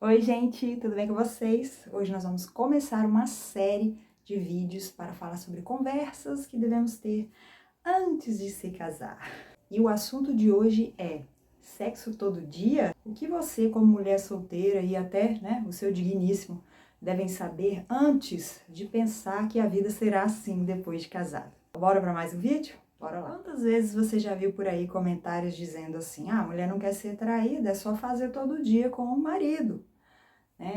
Oi, gente, tudo bem com vocês? Hoje nós vamos começar uma série de vídeos para falar sobre conversas que devemos ter antes de se casar. E o assunto de hoje é sexo todo dia? O que você, como mulher solteira e até, o seu digníssimo, devem saber antes de pensar que a vida será assim depois de casado? Bora para mais um vídeo? Bora lá. Quantas vezes você já viu por aí comentários dizendo assim: ah, a mulher não quer ser traída, é só fazer todo dia com o marido?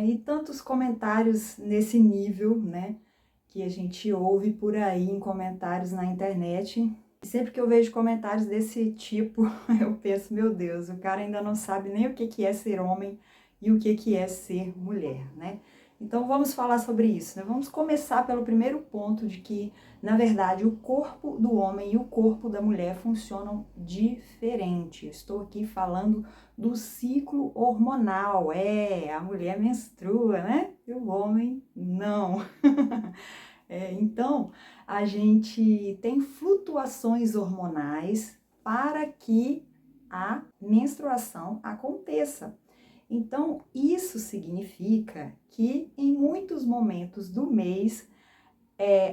E tantos comentários nesse nível, que a gente ouve por aí em comentários na internet. E sempre que eu vejo comentários desse tipo, eu penso, meu Deus, o cara ainda não sabe nem o que é ser homem e o que é ser mulher, né? Então vamos falar sobre isso, né? Vamos começar pelo primeiro ponto de que, na verdade, o corpo do homem e o corpo da mulher funcionam diferente. Estou aqui falando do ciclo hormonal. A mulher menstrua, né? E o homem não. Então, a gente tem flutuações hormonais para que a menstruação aconteça. Então, isso significa que em muitos momentos do mês,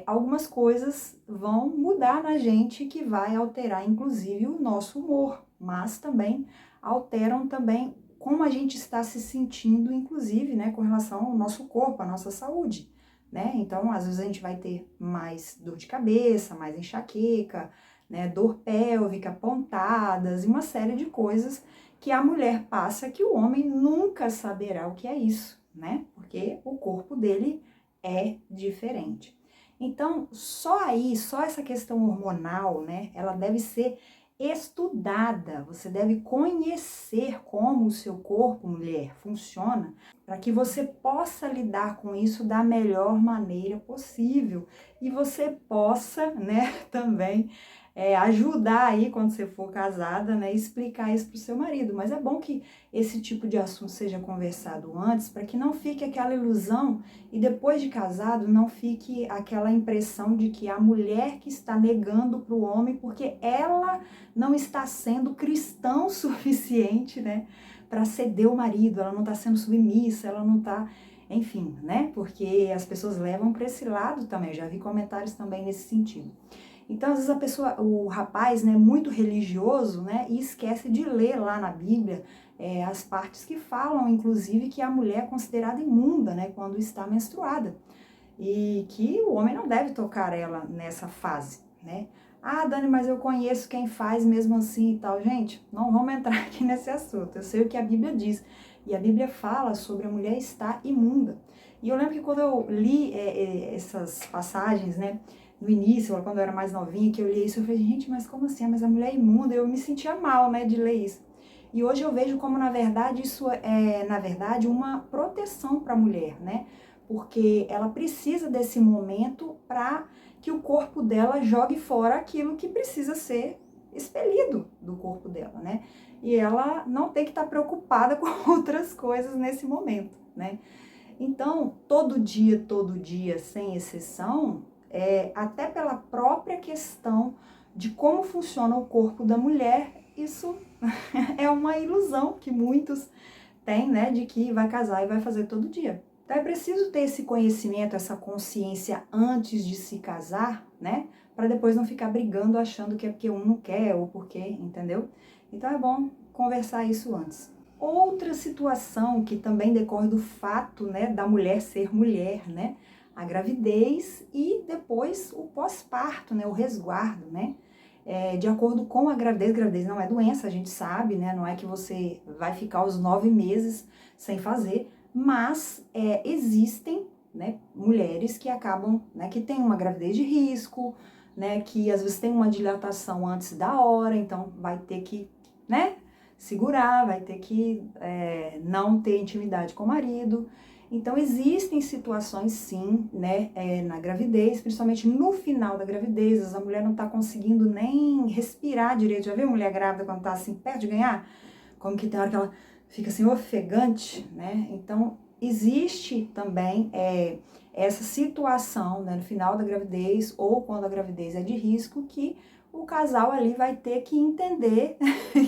algumas coisas vão mudar na gente que vai alterar, inclusive, o nosso humor, mas também alteram também como a gente está se sentindo, inclusive, com relação ao nosso corpo, à nossa saúde, né? Então, às vezes a gente vai ter mais dor de cabeça, mais enxaqueca, dor pélvica, pontadas e uma série de coisas que a mulher passa que o homem nunca saberá o que é isso, né? Porque o corpo dele é diferente. Então, só essa questão hormonal, ela deve ser estudada. Você deve conhecer como o seu corpo, mulher, funciona, para que você possa lidar com isso da melhor maneira possível e você possa, também ajudar aí quando você for casada, explicar isso para o seu marido. Mas é bom que esse tipo de assunto seja conversado antes, para que não fique aquela ilusão e depois de casado não fique aquela impressão de que a mulher que está negando para o homem porque ela não está sendo cristã o suficiente, para ceder o marido, ela não está sendo submissa, ela não está, enfim, porque as pessoas levam para esse lado também. Eu já vi comentários também nesse sentido. Então, às vezes o rapaz, muito religioso, e esquece de ler lá na Bíblia as partes que falam, inclusive, que a mulher é considerada imunda, quando está menstruada. E que o homem não deve tocar ela nessa fase, Ah, Dani, mas eu conheço quem faz mesmo assim e tal. Gente, não vamos entrar aqui nesse assunto. Eu sei o que a Bíblia diz. E a Bíblia fala sobre a mulher estar imunda. E eu lembro que quando eu li essas passagens, no início, quando eu era mais novinha, que eu li isso, eu falei, gente, mas como assim? Mas a mulher é imunda? Eu me sentia mal, de ler isso. E hoje eu vejo como, na verdade, isso é, uma proteção para a mulher, porque ela precisa desse momento para que o corpo dela jogue fora aquilo que precisa ser expelido do corpo dela, E ela não tem que estar preocupada com outras coisas nesse momento, Então, todo dia, sem exceção, até pela própria questão de como funciona o corpo da mulher, isso é uma ilusão que muitos têm, de que vai casar e vai fazer todo dia. Então é preciso ter esse conhecimento, essa consciência antes de se casar, para depois não ficar brigando achando que é porque um não quer ou porque, entendeu? Então é bom conversar isso antes. Outra situação que também decorre do fato, da mulher ser mulher, a gravidez e depois o pós-parto, o resguardo, de acordo com a gravidez não é doença, a gente sabe, não é que você vai ficar os 9 meses sem fazer, mas existem, mulheres que acabam, que têm uma gravidez de risco, que às vezes tem uma dilatação antes da hora, então vai ter que, segurar, vai ter que não ter intimidade com o marido. Então, existem situações, sim, na gravidez, principalmente no final da gravidez, às vezes a mulher não tá conseguindo nem respirar direito. Já viu mulher grávida quando tá assim, perto de ganhar? Como que tem hora que ela fica assim, ofegante, Então, existe também essa situação, no final da gravidez ou quando a gravidez é de risco, que o casal ali vai ter que entender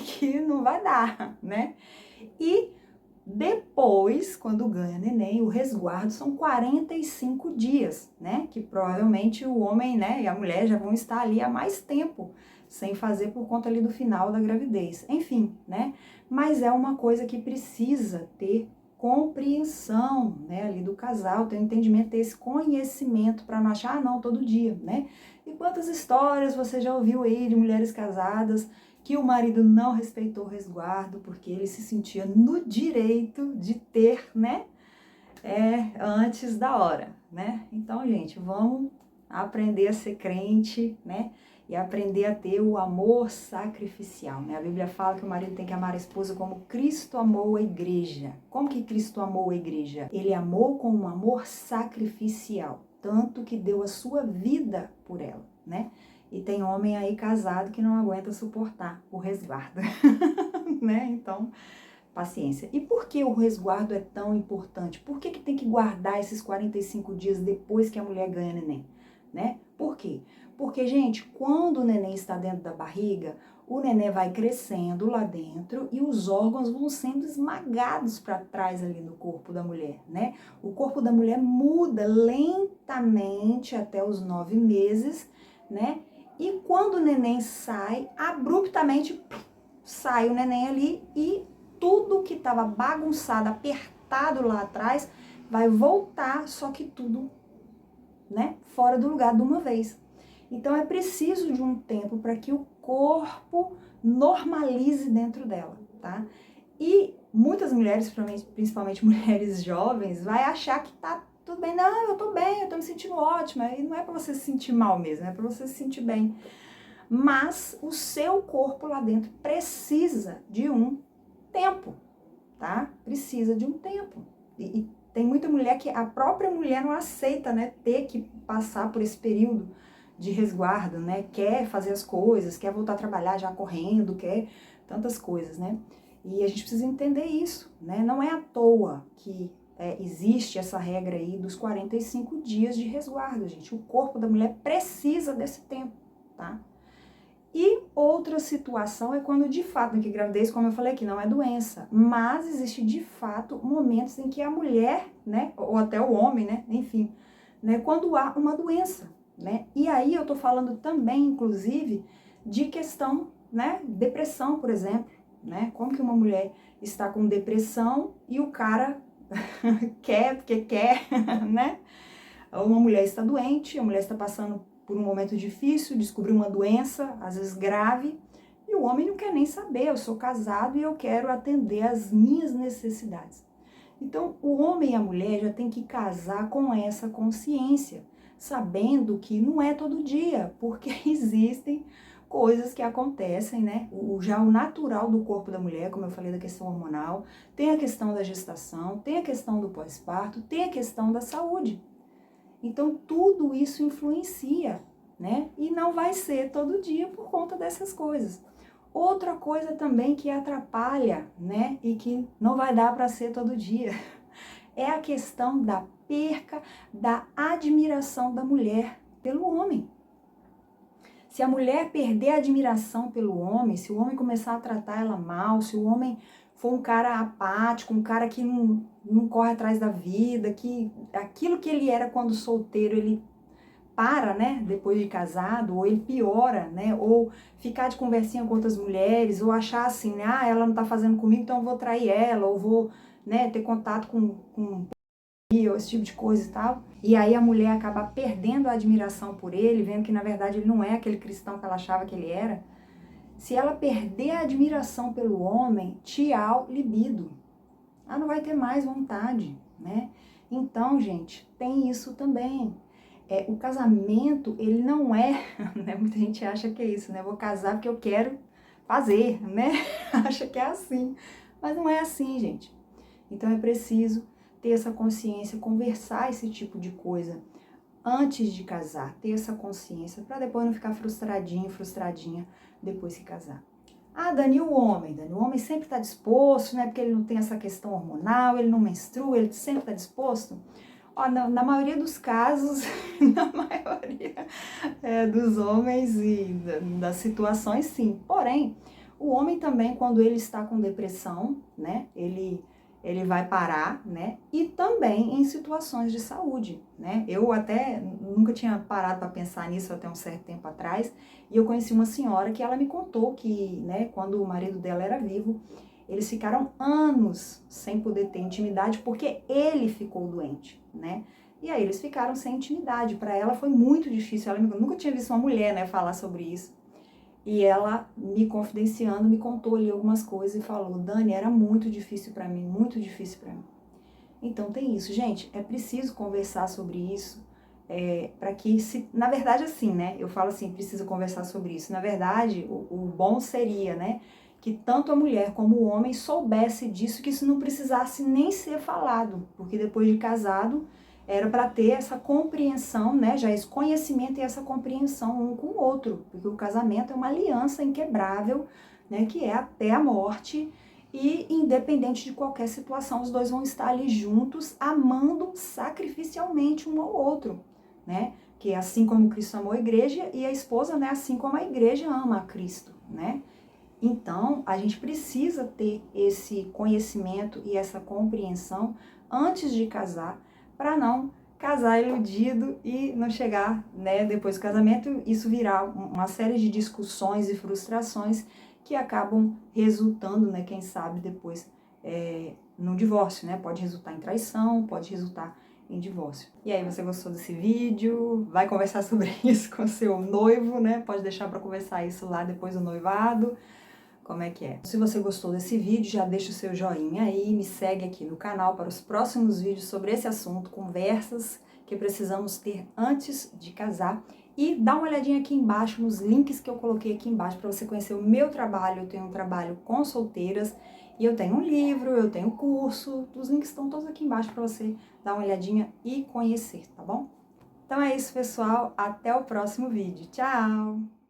que não vai dar, E Depois, quando ganha neném, o resguardo são 45 dias, né? Que provavelmente o homem, né, e a mulher já vão estar ali há mais tempo sem fazer por conta ali do final da gravidez. Enfim, né? Mas é uma coisa que precisa ter compreensão, né, ali do casal, ter um entendimento, ter esse conhecimento para não achar, ah, não, todo dia, né? E quantas histórias você já ouviu aí de mulheres casadas que o marido não respeitou o resguardo porque ele se sentia no direito de ter, né, antes da hora, né? Então, gente, vamos aprender a ser crente, né, e aprender a ter o amor sacrificial, né? A Bíblia fala que o marido tem que amar a esposa como Cristo amou a igreja. Como que Cristo amou a igreja? Ele amou com um amor sacrificial, tanto que deu a sua vida por ela, né? E tem homem aí casado que não aguenta suportar o resguardo, né? Então, paciência. E por que o resguardo é tão importante? Por que tem que guardar esses 45 dias depois que a mulher ganha neném, né? Por quê? Porque, gente, quando o neném está dentro da barriga, o neném vai crescendo lá dentro e os órgãos vão sendo esmagados para trás ali no corpo da mulher, né? O corpo da mulher muda lentamente até os 9 meses, né? E quando o neném sai, abruptamente sai o neném ali e tudo que estava bagunçado, apertado lá atrás, vai voltar, só que tudo, né, fora do lugar de uma vez. Então é preciso de um tempo para que o corpo normalize dentro dela, tá? E muitas mulheres, principalmente mulheres jovens, vai achar que tá tudo bem. Não, eu tô bem, eu tô me sentindo ótima. E não é para você se sentir mal mesmo, é para você se sentir bem. Mas o seu corpo lá dentro precisa de um tempo, tá? Precisa de um tempo. E tem muita mulher que a própria mulher não aceita, né, ter que passar por esse período de resguardo, né? Quer fazer as coisas, quer voltar a trabalhar já correndo, quer tantas coisas, né? E a gente precisa entender isso, né? Não é à toa que existe essa regra aí dos 45 dias de resguardo, gente. O corpo da mulher precisa desse tempo, tá? E outra situação é quando de fato, que gravidez, como eu falei aqui, não é doença, mas existe de fato momentos em que a mulher, né, ou até o homem, né, enfim, né, quando há uma doença, né, e aí eu tô falando também, inclusive, de questão, né, depressão, por exemplo, né, como que uma mulher está com depressão e o cara quer, porque quer, né, uma mulher está doente, a mulher está passando por um momento difícil, descobriu uma doença, às vezes grave, e o homem não quer nem saber, eu sou casado e eu quero atender às minhas necessidades. Então, o homem e a mulher já tem que casar com essa consciência, sabendo que não é todo dia, porque existem coisas que acontecem, né? Já o natural do corpo da mulher, como eu falei da questão hormonal, tem a questão da gestação, tem a questão do pós-parto, tem a questão da saúde. Então, tudo isso influencia, né? E não vai ser todo dia por conta dessas coisas. Outra coisa também que atrapalha, né? E que não vai dar para ser todo dia, é a questão da perca da admiração da mulher pelo homem. Se a mulher perder a admiração pelo homem, se o homem começar a tratar ela mal, se o homem for um cara apático, um cara que não corre atrás da vida, que aquilo que ele era quando solteiro, ele para, né, depois de casado, ou ele piora, né, ou ficar de conversinha com outras mulheres, ou achar assim, né, ah, ela não tá fazendo comigo, então eu vou trair ela, ou vou, né, ter contato com esse tipo de coisa e tal. E aí a mulher acaba perdendo a admiração por ele, vendo que na verdade ele não é aquele cristão que ela achava que ele era. Se ela perder a admiração pelo homem, tchau, libido. Ela não vai ter mais vontade, né? Então, gente, tem isso também. O casamento, ele não é, né? Muita gente acha que é isso, né? Vou casar porque eu quero fazer, né? Acha que é assim. Mas não é assim, gente. Então é preciso ter essa consciência, conversar esse tipo de coisa antes de casar, ter essa consciência para depois não ficar frustradinho, frustradinha depois que casar. Ah, Dani, o homem? Dani, o homem sempre está disposto, né? Porque ele não tem essa questão hormonal, ele não menstrua, ele sempre está disposto. Ó, na maioria dos casos, na maioria dos homens e das situações, sim. Porém, o homem também, quando ele está com depressão, né? Ele ele vai parar, né? E também em situações de saúde, né? Eu até nunca tinha parado para pensar nisso até um certo tempo atrás, e eu conheci uma senhora que ela me contou que, né, quando o marido dela era vivo, eles ficaram anos sem poder ter intimidade porque ele ficou doente, né? E aí eles ficaram sem intimidade. Para ela foi muito difícil. Ela nunca tinha visto uma mulher, né, falar sobre isso. E ela, me confidenciando, me contou ali algumas coisas e falou: Dani, era muito difícil para mim, muito difícil para mim. Então tem isso, gente, é preciso conversar sobre isso, para que, se, na verdade, assim, né, eu falo assim, preciso conversar sobre isso. Na verdade, o bom seria, né, que tanto a mulher como o homem soubesse disso, que isso não precisasse nem ser falado, porque depois de casado, era para ter essa compreensão, né, já esse conhecimento e essa compreensão um com o outro, porque o casamento é uma aliança inquebrável, né, que é até a morte, e independente de qualquer situação, os dois vão estar ali juntos, amando sacrificialmente um ao outro, né, que é assim como Cristo amou a igreja, e a esposa, né, assim como a igreja ama a Cristo, né. Então, a gente precisa ter esse conhecimento e essa compreensão antes de casar, para não casar iludido e não chegar, né, depois do casamento, isso virar uma série de discussões e frustrações que acabam resultando, né, quem sabe depois no divórcio, né? Pode resultar em traição, pode resultar em divórcio. E aí, você gostou desse vídeo? Vai conversar sobre isso com seu noivo, né? Pode deixar para conversar isso lá depois do noivado. Como é que é? Se você gostou desse vídeo, já deixa o seu joinha aí, me segue aqui no canal para os próximos vídeos sobre esse assunto, conversas que precisamos ter antes de casar. E dá uma olhadinha aqui embaixo nos links que eu coloquei aqui embaixo para você conhecer o meu trabalho. Eu tenho um trabalho com solteiras e eu tenho um livro, eu tenho curso. Os links estão todos aqui embaixo para você dar uma olhadinha e conhecer, tá bom? Então é isso, pessoal. Até o próximo vídeo. Tchau!